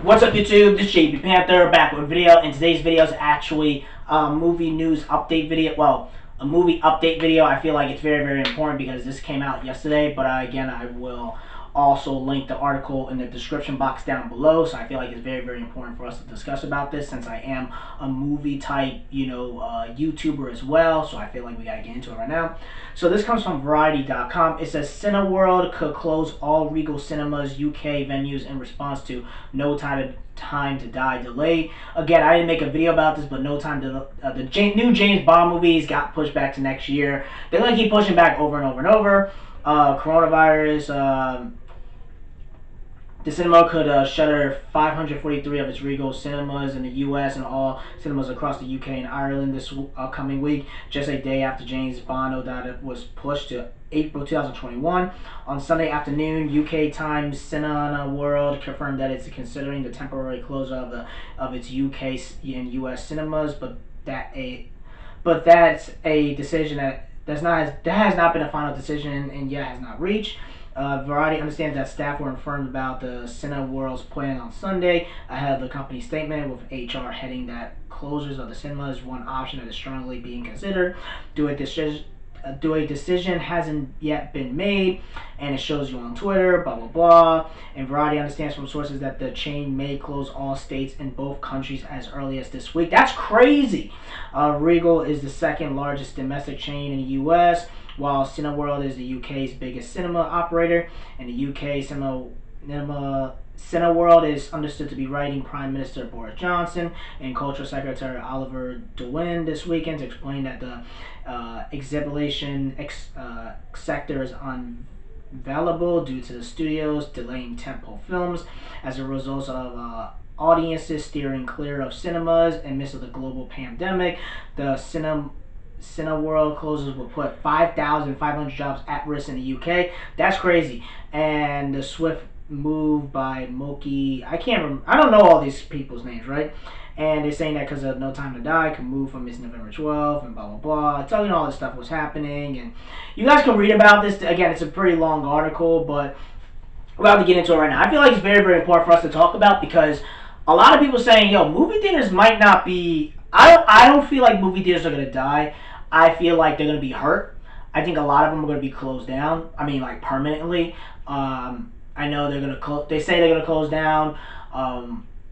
What's up, YouTube? This is JB Panther back with a video, and today's video is actually a movie news update video. Well, a movie update video. I feel like it's very, very important because this came out yesterday, but again, I will also link the article in the description box down below. So I feel like it's very, very important for us to discuss about this since I am a movie type, YouTuber as well. So I feel like we gotta get into it right now. So this comes from Variety.com. It says Cineworld could close all Regal Cinemas UK venues in response to No Time to Die delay. Again, I didn't make a video about this, but No Time to new James Bond movies got pushed back to next year. They're gonna keep pushing back over and over and over. Coronavirus. The cinema could shutter 543 of its Regal cinemas in the U.S. and all cinemas across the U.K. and Ireland this coming week, just a day after James Bond that it was pushed to April 2021. On Sunday afternoon, UK Times Cineworld confirmed that it's considering the temporary closure of its UK and US cinemas, but that's a decision that has not been a final decision and yet has not reached. Variety understands that staff were informed about the Cineworld's plan on Sunday ahead of the company's statement, with HR heading that closures of the cinema is one option that is strongly being considered. A decision hasn't yet been made, and it shows you on Twitter, blah blah blah. And Variety understands from sources that the chain may close all states in both countries as early as this week. That's crazy. Regal is the second largest domestic chain in the U.S., while Cineworld is the UK's biggest cinema operator. And the UK Cineworld is understood to be writing Prime Minister Boris Johnson and Cultural Secretary Oliver Dowden this weekend to explain that the exhibition sector is unavailable due to the studios delaying tentpole films as a result of audiences steering clear of cinemas in midst of the global pandemic. The Cineworld closes will put 5,500 jobs at risk in the UK. That's crazy. And the swift move by Moki, I don't know all these people's names, right? And they're saying that because of No Time to Die can move from November 12th and blah blah blah. Telling you all this stuff was happening, and you guys can read about this. Again, it's a pretty long article, but we're about to get into it right now. I feel like it's very, very important for us to talk about because a lot of people saying, yo, movie theaters might not be. I don't feel like movie theaters are gonna die. I feel like they're gonna be hurt. I think a lot of them are gonna be closed down. I mean, like permanently. I know they're gonna. They say they're gonna close down.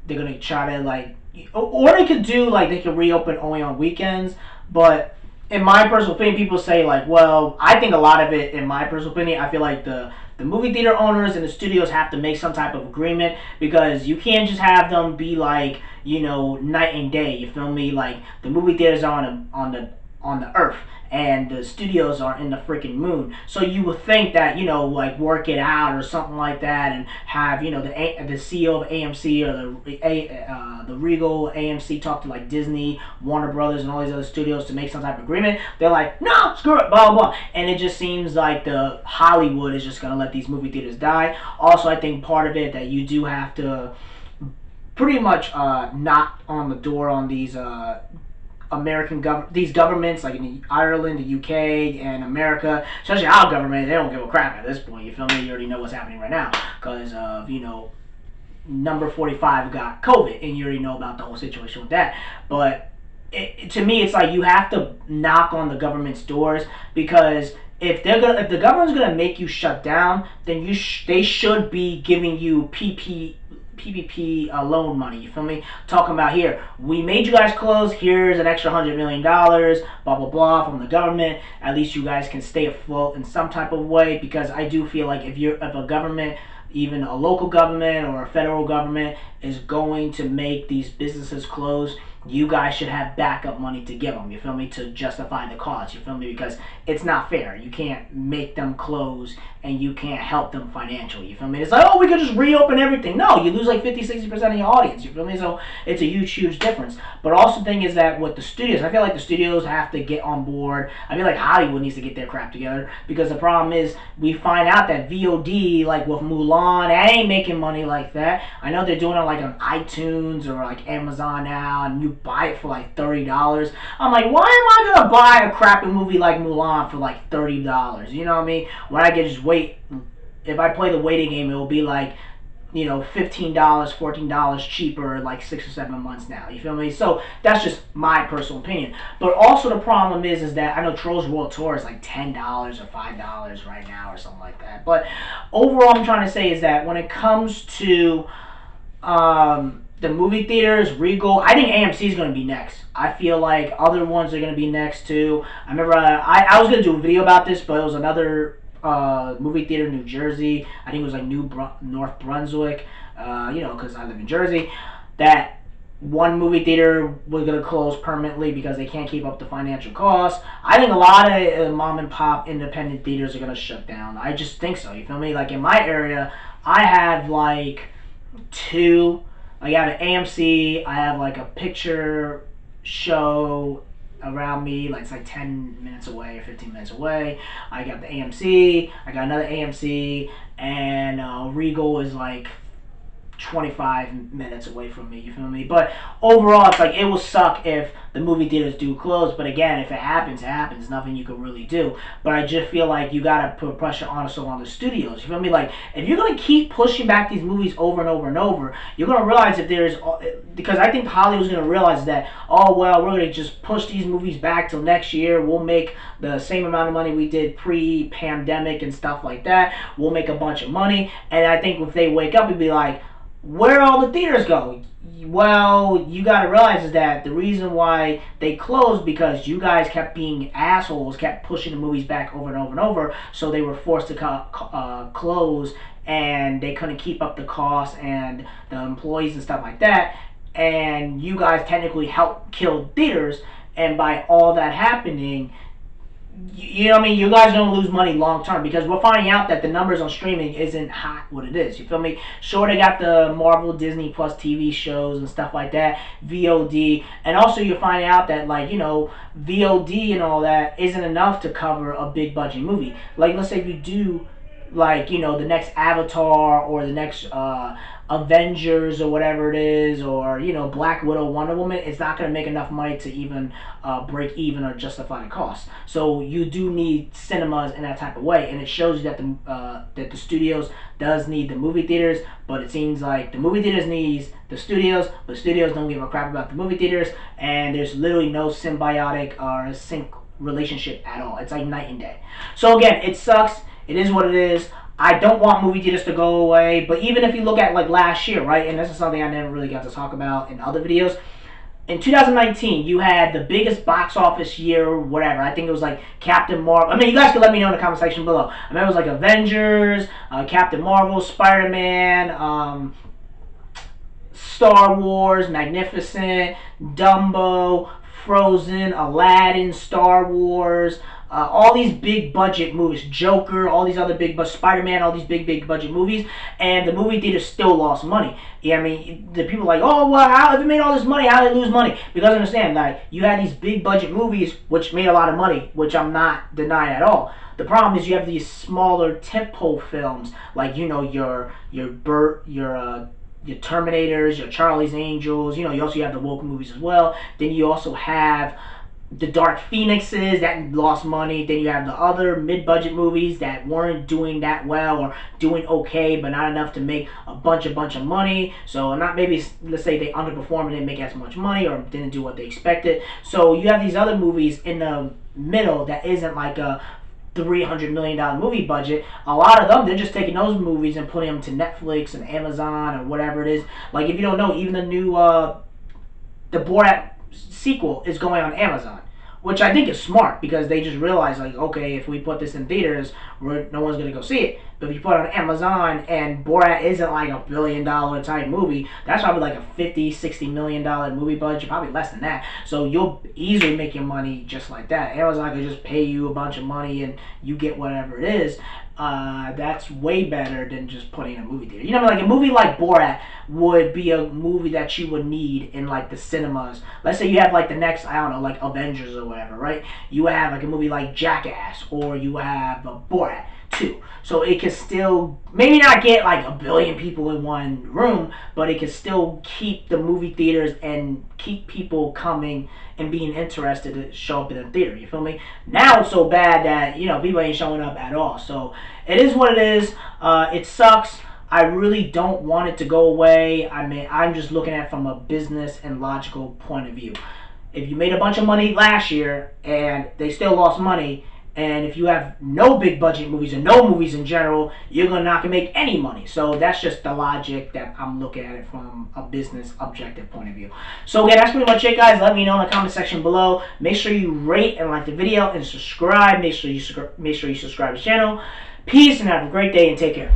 They're gonna try to or they could do they could reopen only on weekends. But in my personal opinion, people say well, I think a lot of it. In my personal opinion, I feel like the movie theater owners and the studios have to make some type of agreement because you can't just have them be night and day. You feel me? Like the movie theaters are on the earth and the studios are in the freaking moon. So you would think that work it out or something like that, and have the CEO of AMC or the Regal AMC talk to Disney, Warner Brothers, and all these other studios to make some type of agreement. They're like, no, screw it, blah blah blah, and it just seems like the Hollywood is just gonna let these movie theaters die. Also, I think part of it that you do have to pretty much knock on the door on these these governments like in Ireland, the UK, and America, especially our government. They don't give a crap at this point. You feel me? You already know what's happening right now because of number 45 got COVID, and you already know about the whole situation with that. But to me, it's like you have to knock on the government's doors because if the government's gonna make you shut down, then they should be giving you PPP loan money. You feel me? Talking about here, we made you guys close. Here's an extra $100 million, blah blah blah, from the government. At least you guys can stay afloat in some type of way. Because I do feel like if a government, even a local government or a federal government, is going to make these businesses close, you guys should have backup money to give them. You feel me? To justify the cost. You feel me? Because it's not fair. You can't make them close and you can't help them financially. You feel me? It's like, oh, we could just reopen everything. No, you lose 50-60% of your audience. You feel me? So it's a huge difference. But also the thing is that with the studios, I feel like the studios have to get on board. I feel like Hollywood needs to get their crap together because the problem is we find out that VOD, with Mulan, I ain't making money like that. I know they're doing it on iTunes or Amazon now, and you buy it for $30. I'm like, why am I gonna buy a crappy movie like Mulan for $30? You know what I mean? When I can just wait. If I play the waiting game, it will be $15, $14 cheaper like 6 or 7 months now. You feel me? So that's just my personal opinion. But also the problem is that I know Trolls World Tour is like $10 or $5 right now or something like that. But overall, I'm trying to say is that when it comes to the movie theaters, Regal, I think AMC is going to be next. I feel like other ones are going to be next too. I remember I was going to do a video about this, but it was another movie theater in New Jersey. I think it was like North Brunswick, because I live in Jersey. That one movie theater was going to close permanently because they can't keep up the financial costs. I think a lot of mom and pop independent theaters are going to shut down. I just think so. You feel me? Like in my area, I have like two. Like I have an AMC. I have like a picture show around me, like it's like 10 minutes away or 15 minutes away. I got the AMC. I got another AMC, and Regal is like 25 minutes away from me, you feel me? But overall, it's like it will suck if the movie theaters do close. But again, if it happens, it happens. Nothing you can really do. But I just feel like you gotta put pressure also on the studios. You feel me? Like if you're gonna keep pushing back these movies over and over and over, you're gonna realize that because I think Hollywood's gonna realize that we're gonna just push these movies back till next year. We'll make the same amount of money we did pre-pandemic and stuff like that. We'll make a bunch of money, and I think if they wake up and be like, where all the theaters go? Well, you gotta realize is that the reason why they closed because you guys kept being assholes, kept pushing the movies back over and over and over, so they were forced to close, and they couldn't keep up the costs and the employees and stuff like that, and you guys technically helped kill theaters, and by all that happening, you know what I mean? You guys are going to lose money long term because we're finding out that the numbers on streaming isn't hot what it is. You feel me? Sure, they got the Marvel, Disney Plus TV shows and stuff like that, VOD, and also you're finding out that VOD and all that isn't enough to cover a big budget movie. Like let's say if you do the next Avatar or the next Avengers or whatever it is, or Black Widow, Wonder Woman, it's not going to make enough money to even break even or justify the cost. So you do need cinemas in that type of way, and it shows you that the studios does need the movie theaters, but it seems like the movie theaters needs the studios, but studios don't give a crap about the movie theaters, and there's literally no symbiotic or sync relationship at all. It's like night and day. So again, it sucks. It is what it is. I don't want movie theaters to go away, but even if you look at like last year, right, and this is something I never really got to talk about in other videos, in 2019, you had the biggest box office year or whatever. I think it was like Captain Marvel. I mean, you guys can let me know in the comment section below. I mean, it was like Avengers, Captain Marvel, Spider-Man, Star Wars, Magnificent, Dumbo, Frozen, Aladdin, Star Wars, all these big budget movies, Joker, all these other big budget, Spider-Man, all these big budget movies, and the movie theaters still lost money. Yeah, I mean, the people are like, oh, well, how have you made all this money? How did they lose money? Because understand, like, you had these big budget movies which made a lot of money, which I'm not denying at all. The problem is you have these smaller tentpole films, like your Terminators, your Charlie's Angels. You also have the woke movies as well. Then you also have the Dark Phoenixes that lost money. Then you have the other mid-budget movies that weren't doing that well or doing okay, but not enough to make a bunch of money. So not maybe let's say they underperformed and didn't make as much money or didn't do what they expected. So you have these other movies in the middle that isn't like a $300 million movie budget. A lot of them, they're just taking those movies and putting them to Netflix and Amazon or whatever it is. Like if you don't know, even the new the Borat sequel is going on Amazon, which I think is smart because they just realize like, okay, if we put this in theaters, no one's gonna go see it. But if you put it on Amazon and Borat isn't like $1 billion type movie, that's probably like a $50-60 million movie budget, probably less than that. So you'll easily make your money just like that. Amazon could just pay you a bunch of money and you get whatever it is. That's way better than just putting in a movie theater. You know, like a movie like Borat would be a movie that you would need in like the cinemas. Let's say you have like the next, I don't know, like Avengers or whatever, right? You have like a movie like Jackass, or you have Borat 2. So it can still maybe not get like 1 billion people in one room, but it can still keep the movie theaters and keep people coming and being interested to show up in the theater. You feel me? Now it's so bad that people ain't showing up at all. So it is what it is. It sucks. I really don't want it to go away. I mean, I'm just looking at it from a business and logical point of view. If you made a bunch of money last year and they still lost money, and if you have no big budget movies and no movies in general, you're gonna not gonna make any money. So that's just the logic that I'm looking at it from a business objective point of view. So yeah, that's pretty much it, guys. Let me know in the comment section below. Make sure you rate and like the video and subscribe. Make sure you subscribe to the channel. Peace and have a great day and take care.